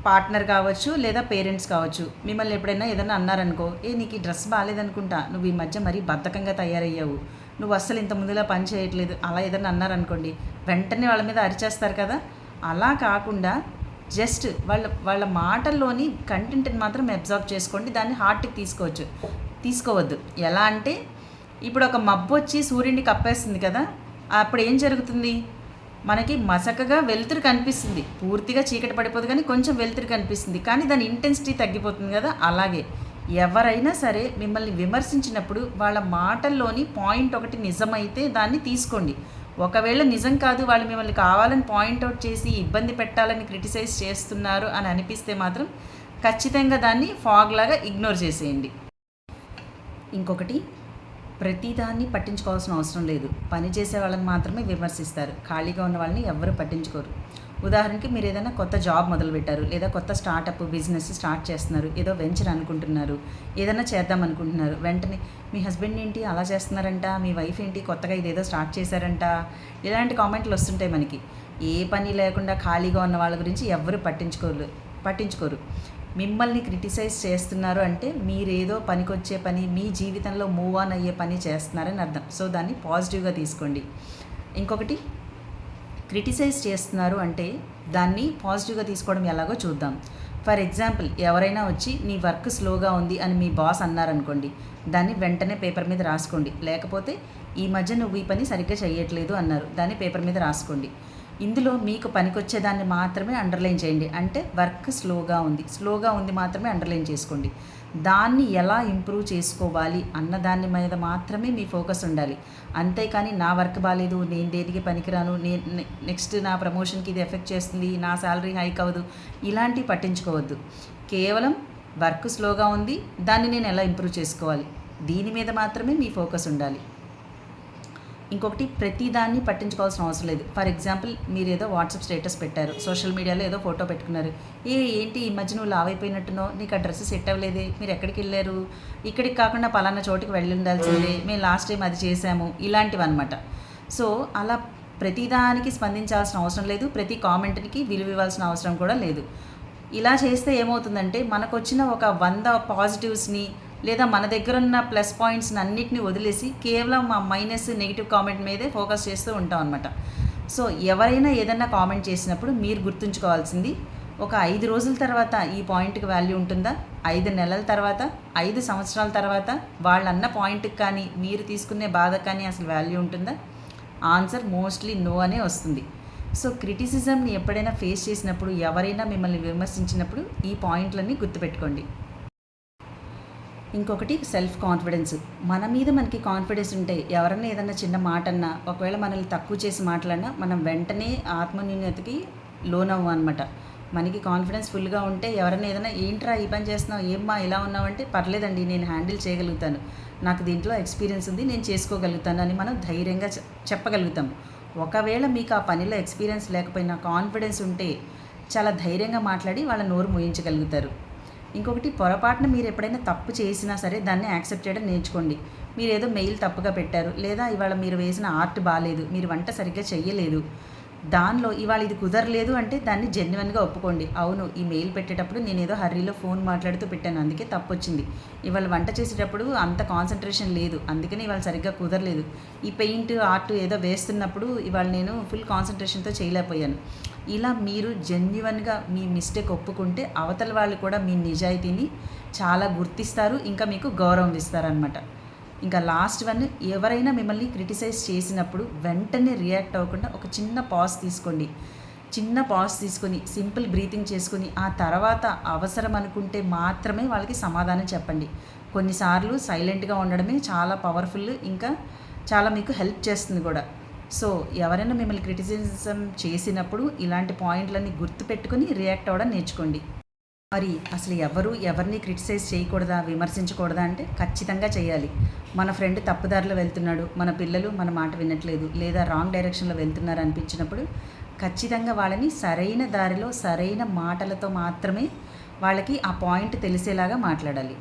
Partner కావచ్చు లేదా parents కావచ్చు, మిమ్మల్ని ఎప్పుడైనా ఏదైనా అన్నారనుకో, నీకు ఈ డ్రెస్ బాగాలేదనుకుంటా, నువ్వు ఈ మధ్య మరీ బద్ధకంగా తయారయ్యావు, నువ్వు అస్సలు ఇంత ముందులా పని చేయట్లేదు, అలా ఏదైనా అన్నారనుకోండి, వెంటనే వాళ్ళ మీద అరిచేస్తారు కదా. అలా కాకుండా జస్ట్ వాళ్ళ మాటల్లోని కంటెంట్ని మాత్రం అబ్జర్వ్ చేసుకోండి, దాన్ని హార్ట్కి తీసుకోవద్దు. ఎలా అంటే ఇప్పుడు ఒక మబ్బు వచ్చి సూర్యుడిని కప్పేస్తుంది కదా, అప్పుడు ఏం జరుగుతుంది, మనకి మసకగా వెలుతురు కనిపిస్తుంది, పూర్తిగా చీకటి పడిపోదు కానీ కొంచెం వెలుతురు కనిపిస్తుంది, కానీ దాని ఇంటెన్సిటీ తగ్గిపోతుంది కదా. అలాగే ఎవరైనా సరే మిమ్మల్ని విమర్శించినప్పుడు వాళ్ళ మాటల్లోని పాయింట్ ఒకటి నిజమైతే దాన్ని తీసుకోండి. ఒకవేళ నిజం కాదు, వాళ్ళు మిమ్మల్ని కావాలని పాయింట్అవుట్ చేసి ఇబ్బంది పెట్టాలని క్రిటిసైజ్ చేస్తున్నారు అని అనిపిస్తే మాత్రం ఖచ్చితంగా దాన్ని ఫాగ్ లాగా ఇగ్నోర్ చేసేయండి. ఇంకొకటి, ప్రతిదాన్ని పట్టించుకోవాల్సిన అవసరం లేదు. పని చేసే వాళ్ళని మాత్రమే విమర్శిస్తారు, ఖాళీగా ఉన్న వాళ్ళని ఎవరు పట్టించుకోరు. ఉదాహరణకి మీరు ఏదైనా కొత్త జాబ్ మొదలుపెట్టారు, లేదా కొత్త స్టార్టప్ బిజినెస్ స్టార్ట్ చేస్తున్నారు, ఏదో వెంచర్ అనుకుంటున్నారు, ఏదైనా చేద్దాం అనుకుంటున్నారు, వెంటనే మీ హస్బెండ్ ఏంటి అలా చేస్తున్నారంట, మీ వైఫ్ ఏంటి కొత్తగా ఇదేదో స్టార్ట్ చేశారంట, ఇలాంటి కామెంట్లు వస్తుంటాయి మనకి. ఏ పని లేకుండా ఖాళీగా ఉన్న వాళ్ళ గురించి ఎవరు పట్టించుకోరు. మిమ్మల్ని క్రిటిసైజ్ చేస్తున్నారు అంటే మీరేదో పనికొచ్చే పని, మీ జీవితంలో మూవ్ ఆన్ అయ్యే పని చేస్తున్నారని అర్థం. సో దాన్ని పాజిటివ్గా తీసుకోండి. ఇంకొకటి, క్రిటిసైజ్ చేస్తున్నారు అంటే దాన్ని పాజిటివ్గా తీసుకోవడం ఎలాగో చూద్దాం. ఫర్ ఎగ్జాంపుల్, ఎవరైనా వచ్చి నీ వర్క్ స్లోగా ఉంది అని మీ బాస్ అన్నారనుకోండి, దాన్ని వెంటనే పేపర్ మీద రాసుకోండి. లేకపోతే ఈ మధ్య నువ్వు ఈ పని సరిగ్గా చేయట్లేదు అన్నారు, దాన్ని పేపర్ మీద రాసుకోండి. ఇందులో మీకు పనికొచ్చేదాన్ని మాత్రమే అండర్లైన్ చేయండి. అంటే వర్క్ స్లోగా ఉంది మాత్రమే అండర్లైన్ చేసుకోండి. దాన్ని ఎలా ఇంప్రూవ్ చేసుకోవాలి అన్నదాని మీద మాత్రమే మీ ఫోకస్ ఉండాలి. అంతేకాని నా వర్క్ బాగాలేదు, నేను దేనికి పనికిరాను, నెక్స్ట్ నా ప్రమోషన్కి ఇది ఎఫెక్ట్ చేస్తుంది, నా శాలరీ హైక్ అవ్వదు, ఇలాంటివి పట్టించుకోవద్దు. కేవలం వర్క్ స్లోగా ఉంది, దాన్ని నేను ఎలా ఇంప్రూవ్ చేసుకోవాలి, దీని మీద మాత్రమే మీ ఫోకస్ ఉండాలి. ఇంకొకటి, ప్రతిదాన్ని పట్టించుకోవాల్సిన అవసరం లేదు. ఫర్ ఎగ్జాంపుల్, మీరు ఏదో వాట్సాప్ స్టేటస్ పెట్టారు, సోషల్ మీడియాలో ఏదో ఫోటో పెట్టుకున్నారు, ఏంటి ఈ మధ్య నువ్వు లావ్ అయిపోయినట్టునో, నీకు ఆ డ్రెస్ సెట్ అవ్వలేదే, మీరు ఎక్కడికి వెళ్ళారు, ఇక్కడికి కాకుండా పలానా చోటుకి వెళ్ళి ఉండాల్సిందే, మేము లాస్ట్ టైం అది చేసాము, ఇలాంటివి అనమాట. సో అలా ప్రతిదానికి స్పందించాల్సిన అవసరం లేదు, ప్రతి కామెంట్కి విలువ ఇవ్వాల్సిన అవసరం కూడా లేదు. ఇలా చేస్తే ఏమవుతుందంటే మనకు వచ్చిన ఒక 100 పాజిటివ్స్ని లేదా మన దగ్గర ఉన్న ప్లస్ పాయింట్స్ని అన్నిటిని వదిలేసి కేవలం ఆ మైనస్ నెగిటివ్ కామెంట్ మీదే ఫోకస్ చేస్తూ ఉంటాం అనమాట. సో ఎవరైనా ఏదన్నా కామెంట్ చేసినప్పుడు మీరు గుర్తుంచుకోవాల్సింది, ఒక 5 రోజుల తర్వాత ఈ పాయింట్కి వాల్యూ ఉంటుందా, 5 నెలల తర్వాత, 5 సంవత్సరాల తర్వాత వాళ్ళు అన్న పాయింట్కి కానీ మీరు తీసుకునే బాధకు కానీ అసలు వాల్యూ ఉంటుందా? ఆన్సర్ మోస్ట్లీ నో అనే వస్తుంది. సో క్రిటిసిజంని ఎప్పుడైనా ఫేస్ చేసినప్పుడు, ఎవరైనా మిమ్మల్ని విమర్శించినప్పుడు ఈ పాయింట్లన్నీ గుర్తుపెట్టుకోండి. ఇంకొకటి, సెల్ఫ్ కాన్ఫిడెన్స్. మన మీద మనకి కాన్ఫిడెన్స్ ఉంటే ఎవరన్నా ఏదన్నా చిన్న మాట అన్నా, ఒకవేళ మనల్ని తక్కువ చేసి మాట్లాడినా మనం వెంటనే ఆత్మన్యూన్యతకి లోనవ్వం అనమాట. మనకి కాన్ఫిడెన్స్ ఫుల్గా ఉంటే ఎవరైనా ఏదైనా ఏంట్రా ఈ పని చేస్తున్నావు, ఏమ్మా ఇలా ఉన్నావు అంటే, పర్లేదండి నేను హ్యాండిల్ చేయగలుగుతాను, నాకు దీంట్లో ఎక్స్పీరియన్స్ ఉంది, నేను చేసుకోగలుగుతాను అని మనం ధైర్యంగా చెప్పగలుగుతాం. ఒకవేళ మీకు ఆ పనిలో ఎక్స్పీరియన్స్ లేకపోయినా కాన్ఫిడెన్స్ ఉంటే చాలా ధైర్యంగా మాట్లాడి వాళ్ళ నోరు మూయించగలుగుతారు. ఇంకొకటి, పొరపాటున మీరు ఎప్పుడైనా తప్పు చేసినా సరే దాన్ని యాక్సెప్ట్ చేయడం నేర్చుకోండి. మీరు ఏదో మెయిల్ తప్పుగా పెట్టారు, లేదా ఇవాళ మీరు వేసిన ఆర్ట్ బాగాలేదు, మీరు వంట సరిగ్గా చెయ్యలేదు, దానిలో ఇవాళ ఇది కుదరలేదు అంటే దాన్ని జెన్యున్గా ఒప్పుకోండి. అవును, ఈ మెయిల్ పెట్టేటప్పుడు నేను ఏదో హర్రీలో ఫోన్ మాట్లాడుతూ పెట్టాను, అందుకే తప్పు వచ్చింది. ఇవాళ వంట చేసేటప్పుడు అంత కాన్సన్ట్రేషన్ లేదు, అందుకని ఇవాళ సరిగ్గా కుదరలేదు. ఈ పెయింట్ ఆర్ట్ ఏదో వేస్తున్నప్పుడు ఇవాళ నేను ఫుల్ కాన్సన్ట్రేషన్తో చేయలేకపోయాను. ఇలా మీరు జెన్యున్గా మీ మిస్టేక్ ఒప్పుకుంటే అవతల వాళ్ళు కూడా మీ నిజాయితీని చాలా గుర్తిస్తారు, ఇంకా మీకు గౌరవం ఇస్తారనమాట. ఇంకా లాస్ట్ వన్, ఎవరైనా మిమ్మల్ని క్రిటిసైజ్ చేసినప్పుడు వెంటనే రియాక్ట్ అవ్వకుండా ఒక చిన్న పాజ్ తీసుకొని సింపుల్ బ్రీతింగ్ చేసుకొని ఆ తర్వాత అవసరం అనుకుంటే మాత్రమే వాళ్ళకి సమాధానం చెప్పండి. కొన్నిసార్లు సైలెంట్గా ఉండడమే చాలా పవర్ఫుల్, ఇంకా చాలా మీకు హెల్ప్ చేస్తుంది కూడా. సో ఎవరైనా మిమ్మల్ని క్రిటిసిజం చేసినప్పుడు ఇలాంటి పాయింట్లన్నీ గుర్తుపెట్టుకొని రియాక్ట్ అవ్వడం నేర్చుకోండి. మరి అసలు ఎవరిని క్రిటిసైజ్ చేయకూడదా, విమర్శించకూడదా అంటే ఖచ్చితంగా చేయాలి. మన ఫ్రెండ్ తప్పుదారిలో వెళ్తున్నాడు, మన పిల్లలు మన మాట వినట్లేదు, లేదా రాంగ్ డైరెక్షన్లో వెళ్తున్నారు అనిపించినప్పుడు ఖచ్చితంగా వాళ్ళని సరైన దారిలో సరైన మాటలతో మాత్రమే వాళ్ళకి ఆ పాయింట్ తెలిసేలాగా మాట్లాడాలి.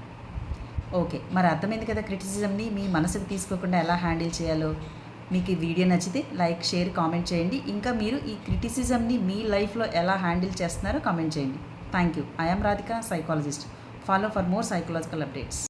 ఓకే, మరి అర్థమైంది కదా క్రిటిసిజంని మీ మనసుకు తీసుకోకుండా ఎలా హ్యాండిల్ చేయాలో. మీకు ఈ వీడియో నచ్చితే లైక్, షేర్, కామెంట్ చేయండి. ఇంకా మీరు ఈ క్రిటిసిజంని మీ లైఫ్లో ఎలా హ్యాండిల్ చేస్తున్నారో కామెంట్ చేయండి. Thank you. I am Radhika, psychologist. Follow for more psychological updates.